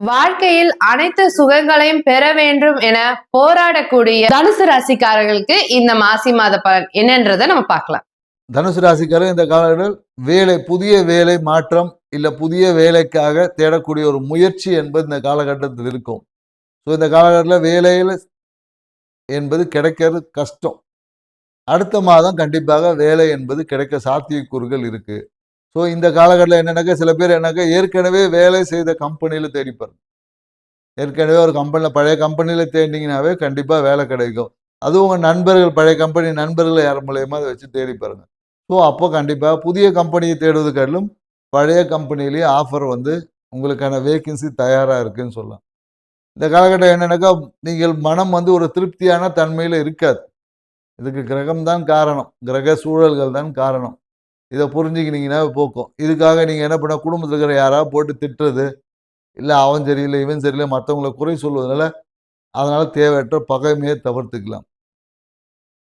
வாழ்க்கையில் அனைத்து சுகங்களையும் பெற வேண்டும் என போராடக்கூடிய தனுசு ராசிக்காரர்களுக்கு இந்த மாசி மாத பலன் என்னன்றதை நம்ம பார்க்கலாம். தனுசு ராசிக்காரர் இந்த காலகட்டத்தில் புதிய வேலை மாற்றம் இல்ல புதிய வேலைக்காக தேடக்கூடிய ஒரு முயற்சி என்பது இந்த காலகட்டத்தில் இருக்கும். ஸோ இந்த காலகட்டத்தில் வேலையில் என்பது கிடைக்கிறது கஷ்டம். அடுத்த மாதம் கண்டிப்பாக வேலை என்பது கிடைக்க சாத்தியக்கூறுகள் இருக்கு. ஸோ இந்த காலகட்டத்தில் என்னன்னாக்கா சில பேர் ஏற்கனவே வேலை செய்த கம்பெனியில் தேடிப்பார். ஏற்கனவே ஒரு கம்பெனியில் பழைய கம்பெனியில் தேடினீங்கன்னாவே கண்டிப்பாக வேலை கிடைக்கும். அதுவும் உங்கள் நண்பர்கள் பழைய கம்பெனி நண்பர்கள் யார் மூலயமா அதை வச்சு தேடி பாருங்க. ஸோ அப்போ கண்டிப்பாக புதிய கம்பெனியை தேடுவது காட்டிலும் பழைய கம்பெனிலேயே ஆஃபர் உங்களுக்கான வேக்கன்சி தயாராக இருக்குன்னு சொல்லலாம். இந்த காலகட்டம் என்னன்னாக்கா நீங்கள் மனம் ஒரு திருப்தியான தன்மையில் இருக்காது. இதுக்கு கிரகம் தான் காரணம், கிரக சூழல்கள் தான் காரணம். இதை புரிஞ்சுக்கினீங்கன்னா போக்கும். இதுக்காக நீங்கள் என்ன பண்ண குடும்பத்தில் இருக்கிற யாராவது போட்டு திட்டுறது, இல்லை அவன் சரியில்லை இவன் சரியில்லை மற்றவங்களை குறை சொல்வதனால அதனால் தேவையற்ற பகைமையை தவிர்த்துக்கலாம்.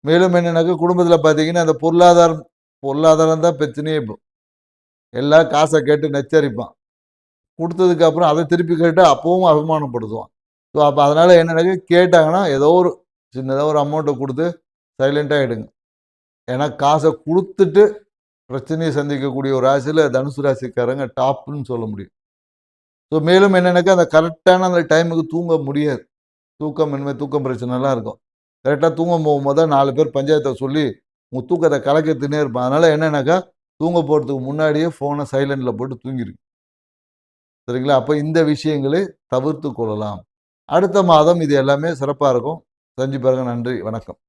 மேலும் என்னன்னாக்கா குடும்பத்தில் பார்த்தீங்கன்னா அந்த பொருளாதாரம் தான் பிரச்சனையே. இப்போ எல்லாம் காசை கேட்டு நச்சரிப்பான். கொடுத்ததுக்கு அப்புறம் அதை திருப்பி கேட்டு அப்பவும் அவமானப்படுத்துவான். ஸோ அப்போ அதனால் என்னன்னாக்கா கேட்டாங்கன்னா ஏதோ ஒரு சின்னதாக ஒரு அமௌண்ட்டை கொடுத்து சைலண்ட்டாக எடுங்க. ஏன்னா காசை கொடுத்துட்டு பிரச்சனையை சந்திக்கக்கூடிய ஒரு ராசியில் தனுசு ராசிக்காரங்க டாப்னு சொல்ல முடியும். ஸோ மேலும் என்னன்னாக்கா அந்த கரெக்டான அந்த டைமுக்கு தூங்க முடியாது. தூக்கம் பிரச்சனைலாம் இருக்கும். கரெக்டாக தூங்க போகும்போது தான் 4 பேர் பஞ்சாயத்தை சொல்லி உங்கள் தூக்கத்தை கலக்கத்துனே இருப்பான். அதனால் என்னன்னாக்கா தூங்க போகிறதுக்கு முன்னாடியே ஃபோனை சைலண்டில் போட்டு தூங்கிருக்கு. சரிங்களா? அப்போ இந்த விஷயங்களை தவிர்த்து கொள்ளலாம். அடுத்த மாதம் இது எல்லாமே சிறப்பாக இருக்கும். செஞ்சு பாருங்க. நன்றி, வணக்கம்.